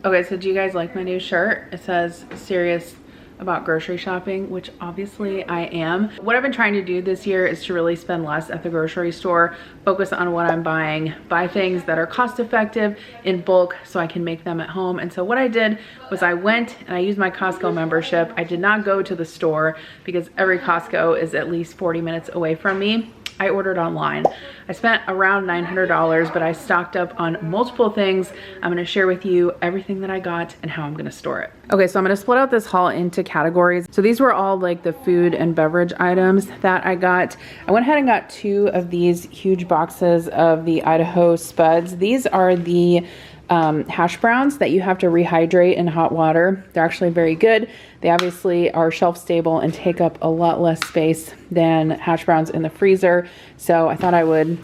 Okay, so do you guys like my new shirt? It says serious about grocery shopping, which obviously I am. What I've been trying to do this year is to really spend less at the grocery store, focus on what I'm buying, buy things that are cost effective in bulk so I can make them at home. And so what I did was I went and I used my Costco membership. I did not go to the store because every Costco is at least 40 minutes away from me. I ordered online. I spent around $900, but I stocked up on multiple things. I'm gonna share with you everything that I got and how I'm gonna store it. Okay, so I'm gonna split out this haul into categories. So these were all like the food and beverage items that I got. I went ahead and got 2 of these huge boxes of the Idaho Spuds. These are the hash browns that you have to rehydrate in hot water. They're actually very good. They obviously are shelf stable and take up a lot less space than hash browns in the freezer. So I thought I would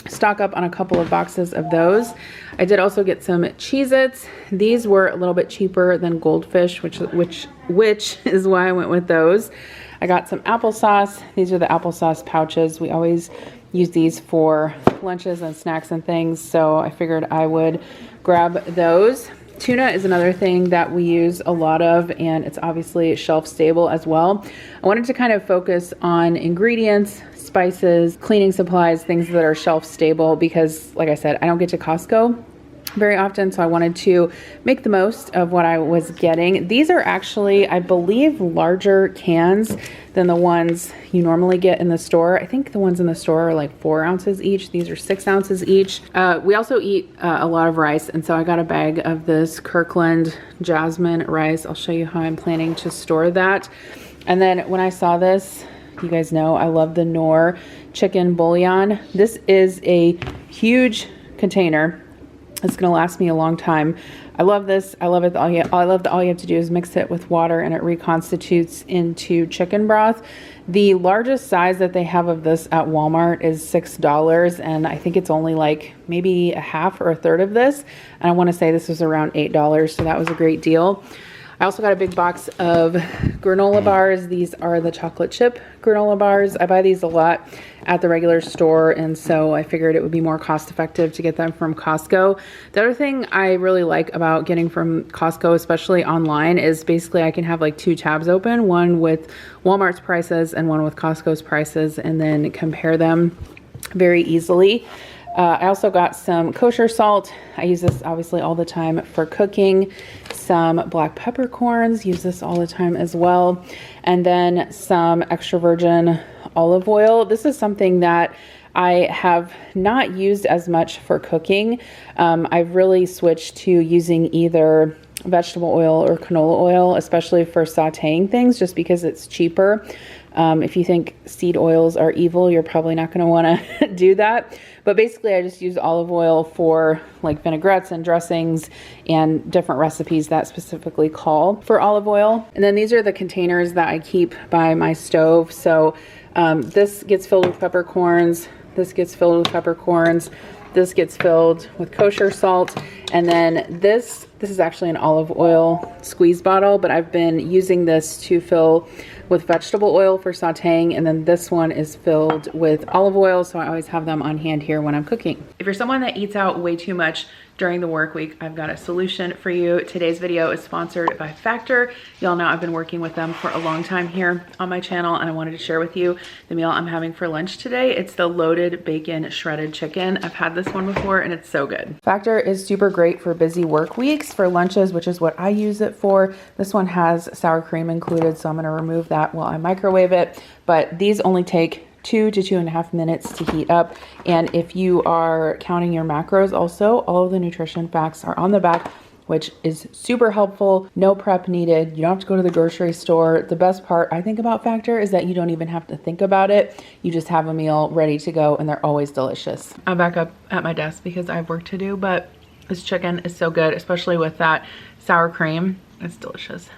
stock up on a couple of boxes of those. I did also get some Cheez-Its. These were a little bit cheaper than Goldfish, which is why I went with those. I got some applesauce. These are the applesauce pouches. We always use these for lunches and snacks and things, so I figured I would grab those. Tuna is another thing that we use a lot of, and it's obviously shelf stable as well. I wanted to kind of focus on ingredients, spices, cleaning supplies, things that are shelf stable because, like I said, I don't get to Costco very often, so I wanted to make the most of what I was getting. These are actually, I believe, larger cans than the ones you normally get in the store. I think the ones in the store are like 4 ounces each. These are 6 ounces each. We also eat a lot of rice, and so I got a bag of this Kirkland jasmine rice. I'll show you how I'm planning to store that. And then when I saw this, you guys know I love the Knorr chicken bouillon. This is a huge container. It's gonna last me a long time. I love this. I love it. I love that all you have to do is mix it with water and it reconstitutes into chicken broth. The largest size that they have of this at Walmart is $6, and I think it's only like maybe a half or a third of this. And I want to say this was around $8, so that was a great deal. I also got a big box of granola bars. These are the chocolate chip granola bars. I buy these a lot at the regular store, and so I figured it would be more cost effective to get them from Costco. The other thing I really like about getting from Costco, especially online, is basically I can have like 2 tabs open, one with Walmart's prices and one with Costco's prices, and then compare them very easily. I also got some kosher salt. I use this obviously all the time for cooking. Some black peppercorns, use this all the time as well. And then some extra virgin olive oil. This is something that I have not used as much for cooking. I've really switched to using either vegetable oil or canola oil, especially for sauteing things, just because it's cheaper. If you think seed oils are evil, you're probably not going to want to do that. But basically, I just use olive oil for like vinaigrettes and dressings and different recipes that specifically call for olive oil. And then these are the containers that I keep by my stove. So this gets filled with peppercorns. This gets filled with peppercorns. This gets filled with kosher salt. And then this is actually an olive oil squeeze bottle, but I've been using this to fill with vegetable oil for sauteing, and then this one is filled with olive oil, so I always have them on hand here when I'm cooking. If you're someone that eats out way too much during the work week, I've got a solution for you. Today's video is sponsored by Factor. Y'all know I've been working with them for a long time here on my channel, and I wanted to share with you the meal I'm having for lunch today. It's the loaded bacon shredded chicken. I've had this one before and it's so good. Factor is super great for busy work weeks, for lunches, which is what I use it for. This one has sour cream included, so I'm gonna remove that while I microwave it. But these only take 2 to 2.5 minutes to heat up. And if you are counting your macros also, all of the nutrition facts are on the back, which is super helpful. No prep needed. You don't have to go to the grocery store. The best part I think about Factor is that you don't even have to think about it. You just have a meal ready to go, and they're always delicious. I'm back up at my desk because I have work to do, but this chicken is so good, especially with that sour cream. It's delicious.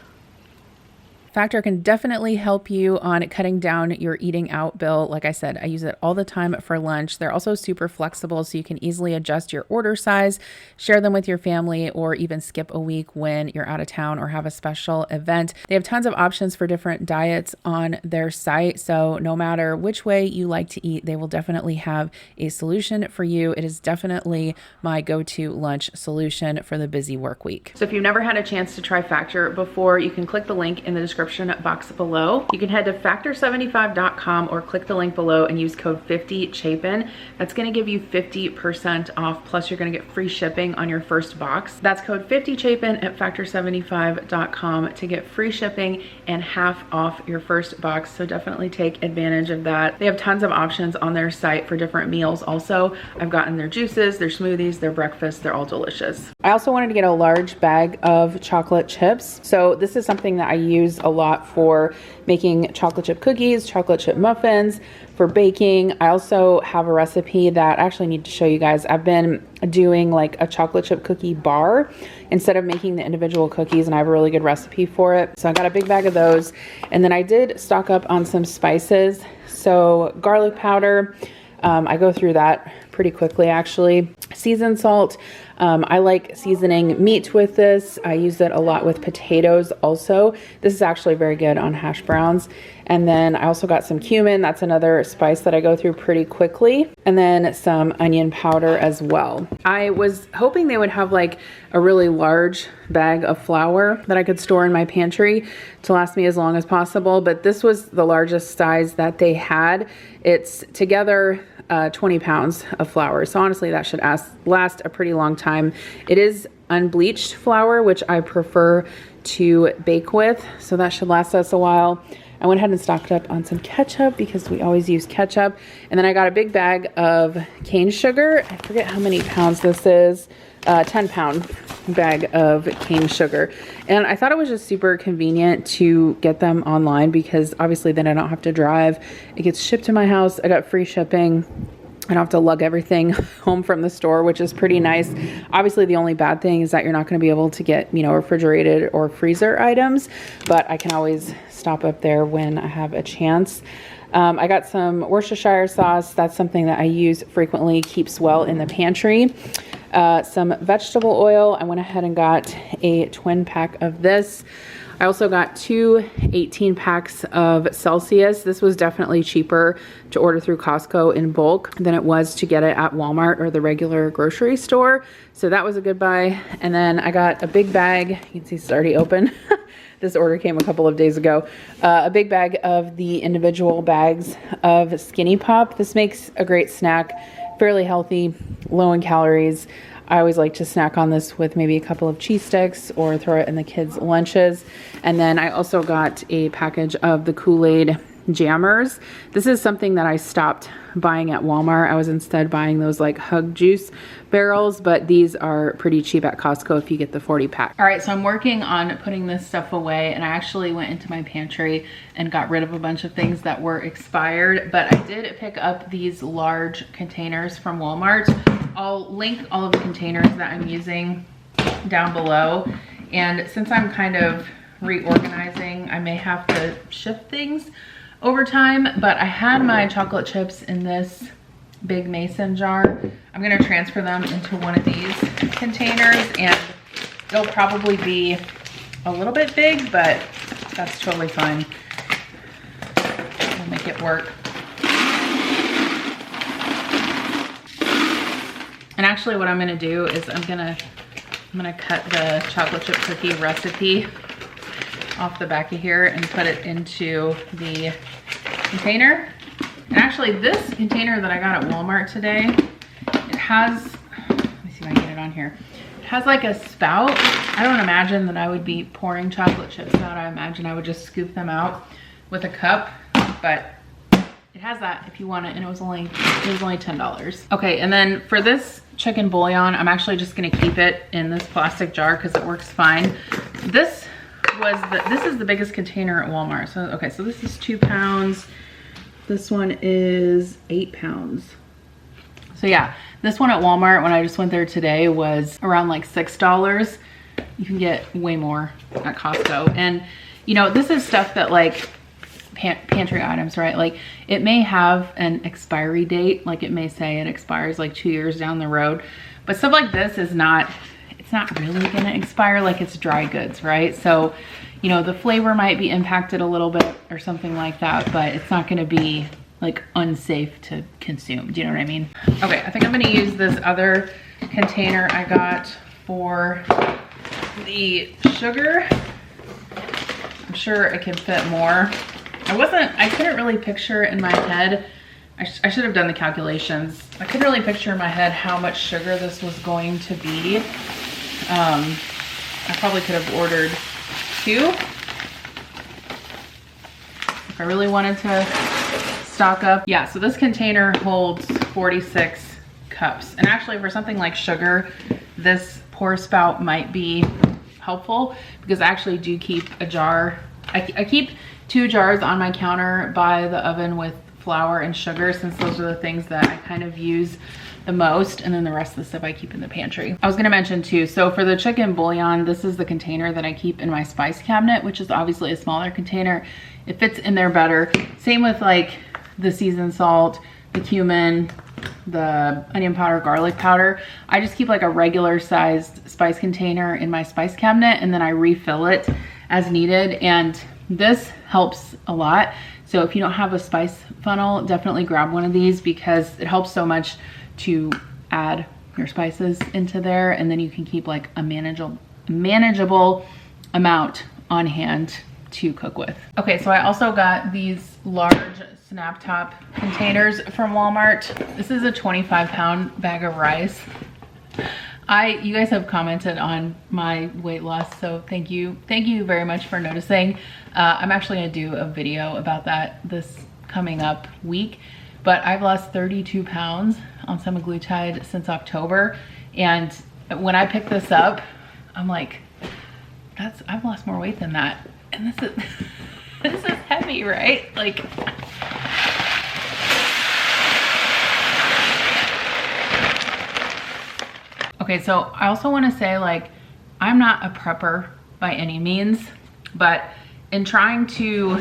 Factor can definitely help you on cutting down your eating out bill. Like I said, I use it all the time for lunch. They're also super flexible, so you can easily adjust your order size, share them with your family, or even skip a week when you're out of town or have a special event. They have tons of options for different diets on their site, so no matter which way you like to eat, they will definitely have a solution for you. It is definitely my go-to lunch solution for the busy work week. So if you've never had a chance to try Factor before, you can click the link in the description box below. You can head to factor75.com or click the link below and use code 50 Chapin. That's going to give you 50% off, plus you're going to get free shipping on your first box. That's code 50 Chapin at factor75.com to get free shipping and half off your first box. So definitely take advantage of that. They have tons of options on their site for different meals. Also, I've gotten their juices, their smoothies, their breakfast. They're all delicious. I also wanted to get a large bag of chocolate chips. So this is something that I use a lot for making chocolate chip cookies, chocolate chip muffins, for baking. I also have a recipe that I actually need to show you guys. I've been doing like a chocolate chip cookie bar instead of making the individual cookies, and I have a really good recipe for it. So I got a big bag of those. And then I did stock up on some spices. So garlic powder, I go through that pretty quickly actually. Seasoned salt. I like seasoning meat with this. I use it a lot with potatoes also. This is actually very good on hash browns. And then I also got some cumin. That's another spice that I go through pretty quickly. And then some onion powder as well. I was hoping they would have like a really large bag of flour that I could store in my pantry to last me as long as possible. But this was the largest size that they had. It's together 20 pounds of flour. So honestly, that should last a pretty long time. It is unbleached flour, which I prefer to bake with. So that should last us a while. I went ahead and stocked up on some ketchup because we always use ketchup. And then I got a big bag of cane sugar. I forget how many pounds this is. 10-pound bag of cane sugar. And I thought it was just super convenient to get them online because obviously then I don't have to drive. It gets shipped to my house. I got free shipping. I don't have to lug everything home from the store, which is pretty nice. Obviously, the only bad thing is that you're not going to be able to get, refrigerated or freezer items, but I can always stop up there when I have a chance. I got some Worcestershire sauce. That's something that I use frequently, keeps well in the pantry. Some vegetable oil. I went ahead and got a twin pack of this. I also got two 18 packs of Celsius. This was definitely cheaper to order through Costco in bulk than it was to get it at Walmart or the regular grocery store. So that was a good buy. And then I got a big bag. You can see it's already open. This order came a couple of days ago. A big bag of the individual bags of Skinny Pop. This makes a great snack, fairly healthy, low in calories. I always like to snack on this with maybe a couple of cheese sticks or throw it in the kids' lunches. And then I also got a package of the Kool-Aid jammers. This is something that I stopped buying at Walmart. I was instead buying those like Hug juice barrels, but these are pretty cheap at Costco if you get the 40 pack. All right, so I'm working on putting this stuff away, and I actually went into my pantry and got rid of a bunch of things that were expired, but I did pick up these large containers from Walmart. I'll link all of the containers that I'm using down below, and since I'm kind of reorganizing, I may have to shift things over time, but I had my chocolate chips in this big mason jar. I'm gonna transfer them into one of these containers, and it'll probably be a little bit big, but that's totally fine. We'll make it work. And actually what I'm gonna do is I'm gonna cut the chocolate chip cookie recipe off the back of here and put it into the container. And actually this container that I got at Walmart today, it has, let me see if I can get it on here. It has like a spout. I don't imagine that I would be pouring chocolate chips out. I imagine I would just scoop them out with a cup, but it has that if you want it, and it was only $10. Okay, and then for this chicken bouillon, I'm actually just gonna keep it in this plastic jar because it works fine. This is the biggest container at Walmart. So okay, so this is 2 pounds. This one is 8 pounds. So yeah, this one at Walmart, when I just went there today, was around like $6. You can get way more at Costco. And You know, this is stuff that like pantry items, right? Like it may have an expiry date, like it may say it expires like 2 years down the road, but stuff like this is not, it's not really gonna expire, like it's dry goods, right? So, you know, the flavor might be impacted a little bit or something like that, but it's not gonna be like unsafe to consume. Do you know what I mean? Okay, I think I'm gonna use this other container I got for the sugar. I'm sure it can fit more. I couldn't really picture in my head, I should have done the calculations. I couldn't really picture in my head how much sugar this was going to be. I probably could have ordered 2 if I really wanted to stock up. Yeah, so this container holds 46 cups. And actually for something like sugar, this pour spout might be helpful because I actually do keep a jar. I keep 2 jars on my counter by the oven with flour and sugar, since those are the things that I kind of use the most, and then the rest of the stuff I keep in the pantry. I was gonna mention too, so for the chicken bouillon, this is the container that I keep in my spice cabinet, which is obviously a smaller container. It fits in there better. Same with like the seasoned salt, the cumin, the onion powder, garlic powder. I just keep like a regular sized spice container in my spice cabinet, and then I refill it as needed, and this helps a lot. So if you don't have a spice funnel, definitely grab one of these because it helps so much to add your spices into there, and then you can keep like a manageable amount on hand to cook with. Okay, so I also got these large snap top containers from Walmart. This is a 25-pound bag of rice. You guys have commented on my weight loss, so thank you very much for noticing. I'm actually gonna do a video about that this coming up week, but I've lost 32 pounds on semaglutide since October, and when I picked this up, I'm like, I've lost more weight than that, and this is this is heavy, right? Like, okay, so I also want to say, like, I'm not a prepper by any means, but in trying to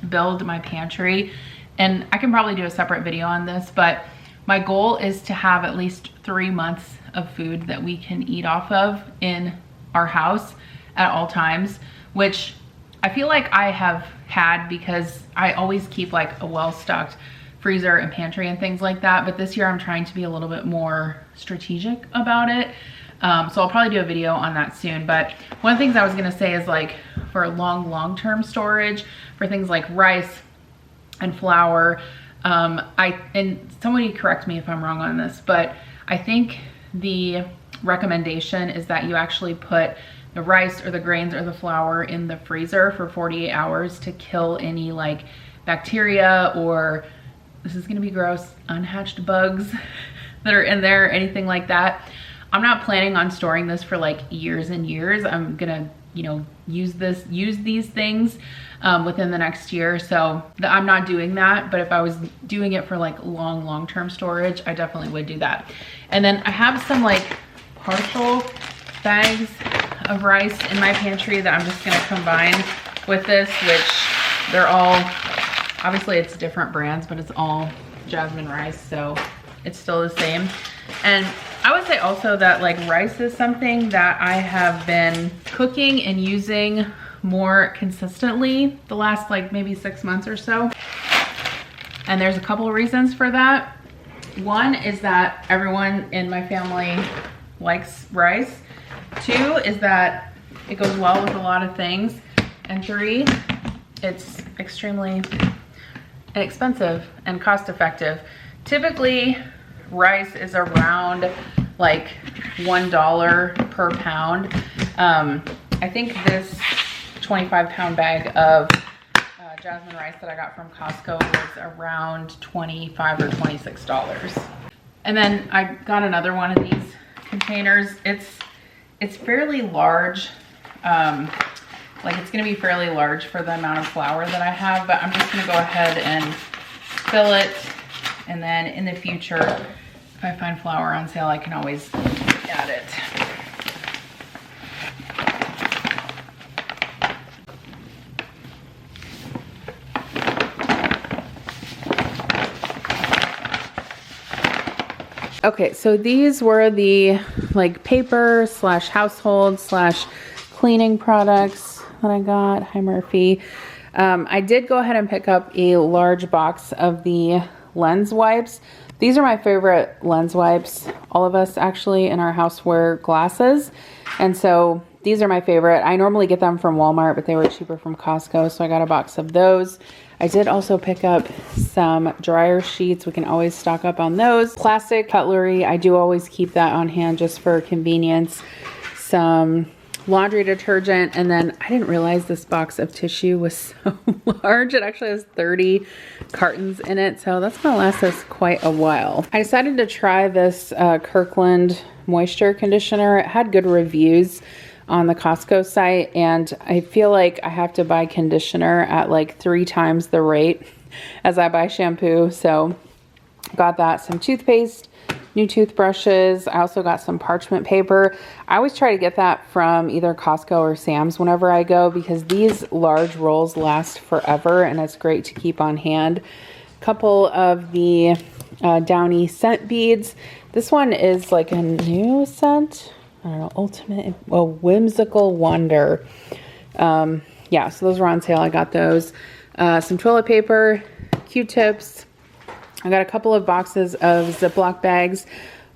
build my pantry, and I can probably do a separate video on this, but my goal is to have at least 3 months of food that we can eat off of in our house at all times, which I feel like I have had because I always keep like a well-stocked freezer and pantry and things like that. But this year I'm trying to be a little bit more strategic about it. So I'll probably do a video on that soon. But one of the things I was gonna say is, like, for long-term storage, for things like rice and flour, and somebody correct me if I'm wrong on this, but I think the recommendation is that you actually put the rice or the grains or the flour in the freezer for 48 hours to kill any like bacteria, or, this is gonna be gross, unhatched bugs that are in there, anything like that. I'm not planning on storing this for like years and years. I'm gonna, you know, use these things within the next year. So I'm not doing that, but if I was doing it for like long-term storage, I definitely would do that. And then I have some like partial bags of rice in my pantry that I'm just gonna combine with this, which they're all, obviously it's different brands, but it's all jasmine rice, so it's still the same. And I would say also that like rice is something that I have been cooking and using more consistently the last like maybe 6 months or so. And there's a couple of reasons for that. One is that everyone in my family likes rice. 2 is that it goes well with a lot of things. And 3, it's extremely inexpensive and cost effective. Typically, rice is around like $1 per pound. I think this 25-pound bag of jasmine rice that I got from Costco was around $25 or $26. And then I got another one of these containers. It's fairly large. Like, it's gonna be fairly large for the amount of flour that I have, but I'm just gonna go ahead and fill it. And then in the future, if I find flour on sale, I can always add it. Okay, so these were the like paper slash household slash cleaning products that I got. Hi, Murphy. I did go ahead and pick up a large box of the lens wipes. These are my favorite lens wipes. All of us actually in our house wear glasses, and so these are my favorite. I normally get them from Walmart, but they were cheaper from Costco, so I got a box of those. I did also pick up some dryer sheets. We can always stock up on those. Plastic cutlery, I do always keep that on hand just for convenience. Some laundry detergent, and then I didn't realize this box of tissue was so large. It actually has 30 cartons in it, so that's gonna last us quite a while. I decided to try this Kirkland moisture conditioner. It had good reviews on the Costco site, and I feel like I have to buy conditioner at like 3 times the rate as I buy shampoo. So got that, some toothpaste, new toothbrushes. I also got some parchment paper. I always try to get that from either Costco or Sam's whenever I go, because these large rolls last forever and it's great to keep on hand. A couple of the Downy scent beads. This one is like a new scent. I don't know, Ultimate, oh, Whimsical Wonder. Yeah, so those were on sale. I got those. Some toilet paper, Q-tips. I got a couple of boxes of Ziploc bags,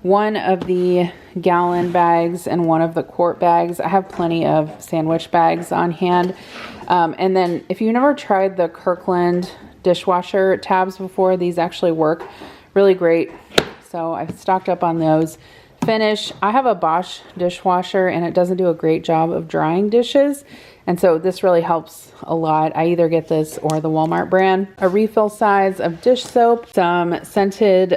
one of the gallon bags and one of the quart bags. I have plenty of sandwich bags on hand. And then if you've never tried the Kirkland dishwasher tabs before, these actually work really great. So I've stocked up on those. Finish, I have a Bosch dishwasher and it doesn't do a great job of drying dishes, and so this really helps a lot. I either get this or the Walmart brand. A refill size of dish soap, some scented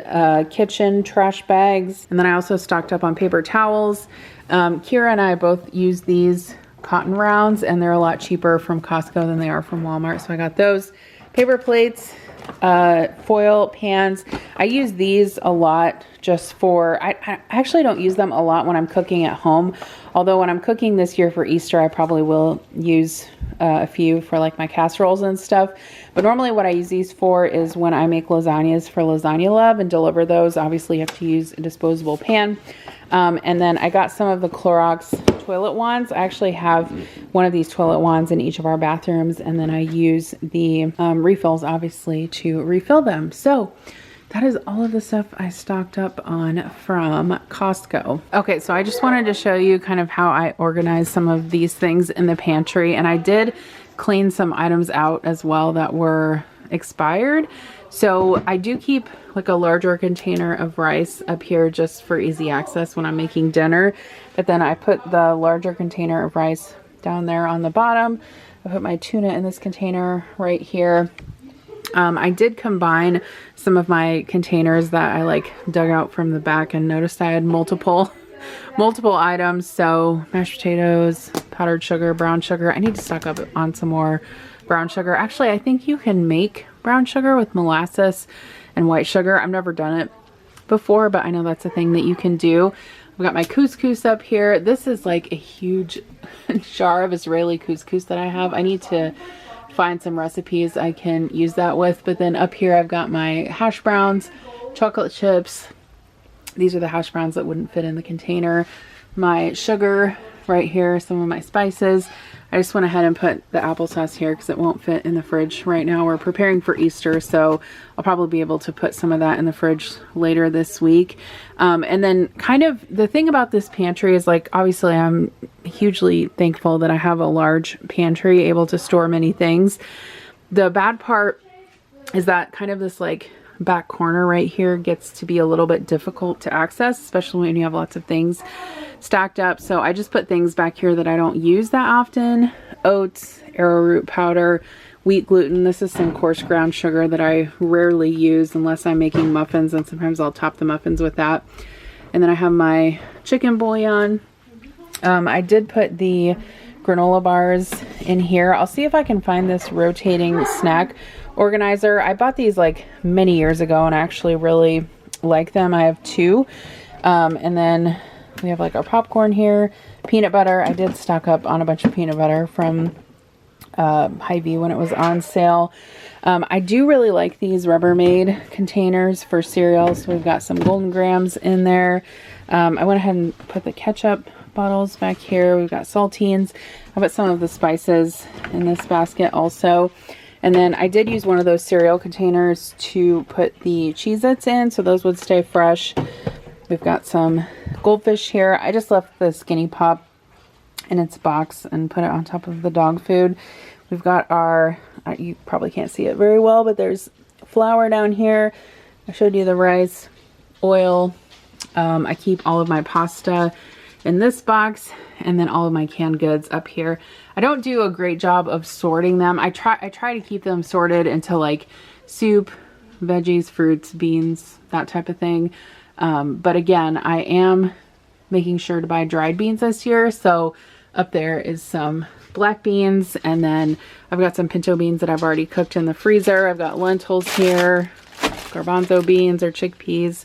kitchen trash bags, and then I also stocked up on paper towels. Kira and I both use these cotton rounds, and they're a lot cheaper from Costco than they are from Walmart, so I got those. Paper plates, foil pans. I use these a lot just for, I actually don't use them a lot when I'm cooking at home. Although when I'm cooking this year for Easter, I probably will use a few for like my casseroles and stuff. But normally what I use these for is when I make lasagnas for Lasagna Love and deliver those. Obviously you have to use a disposable pan. And then I got some of the Clorox toilet wands. I actually have one of these toilet wands in each of our bathrooms, and then I use the refills obviously to refill them. So that is all of the stuff I stocked up on from Costco. Okay, so I just wanted to show you kind of how I organize some of these things in the pantry, and I did clean some items out as well that were expired. So I do keep like a larger container of rice up here just for easy access when I'm making dinner. But then I put the larger container of rice down there on the bottom. I put my tuna in this container right here. I did combine some of my containers that I like dug out from the back and noticed I had multiple items. So mashed potatoes, powdered sugar, brown sugar. I need to stock up on some more brown sugar. Actually, I think you can make brown sugar with molasses and white sugar. I've never done it before, but I know that's a thing that you can do. I've got my couscous up here. This is like a huge jar of Israeli couscous that I have. I need to find some recipes I can use that with. But then up here I've got my hash browns, chocolate chips. These are the hash browns that wouldn't fit in the container. My sugar right here, some of my spices. I just went ahead and put the applesauce here because it won't fit in the fridge right now. We're preparing for Easter, so I'll probably be able to put some of that in the fridge later this week. And then kind of the thing about this pantry is, like, obviously I'm hugely thankful that I have a large pantry able to store many things. The bad part is that kind of this like back corner right here gets to be a little bit difficult to access, especially when you have lots of things stacked up. So I just put things back here that I don't use that often. Oats, arrowroot powder, wheat gluten. This is some coarse ground sugar that I rarely use unless I'm making muffins, and sometimes I'll top the muffins with that. And then I have my chicken bouillon. I did put the granola bars in here. I'll see if I can find this rotating snack organizer. I bought these like many years ago and I actually really like them. I have two. And then we have like our popcorn here, peanut butter. I did stock up on a bunch of peanut butter from Hy-Vee when it was on sale. I do really like these Rubbermaid containers for cereal. So we've got some Golden Grams in there. I went ahead and put the ketchup bottles back here. We've got saltines. I put some of the spices in this basket also. And then I did use one of those cereal containers to put the Cheez-Its in, so those would stay fresh. We've got some Goldfish here. I just left the Skinny Pop in its box and put it on top of the dog food. We've got our, you probably can't see it very well, but there's flour down here. I showed you the rice, oil. I keep all of my pasta in this box, and then all of my canned goods up here. I don't do a great job of sorting them. I try to keep them sorted into like soup, veggies, fruits, beans, that type of thing. But again, I am making sure to buy dried beans this year. So up there is some black beans, and then I've got some pinto beans that I've already cooked in the freezer. I've got lentils here, garbanzo beans or chickpeas.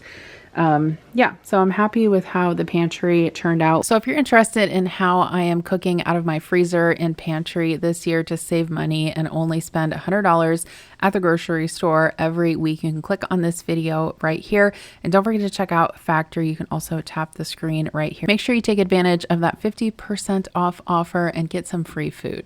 Yeah, so I'm happy with how the pantry turned out. So if you're interested in how I am cooking out of my freezer and pantry this year to save money and only spend $100 at the grocery store every week, you can click on this video right here. And don't forget to check out Factory. You can also tap the screen right here. Make sure you take advantage of that 50% off offer and get some free food.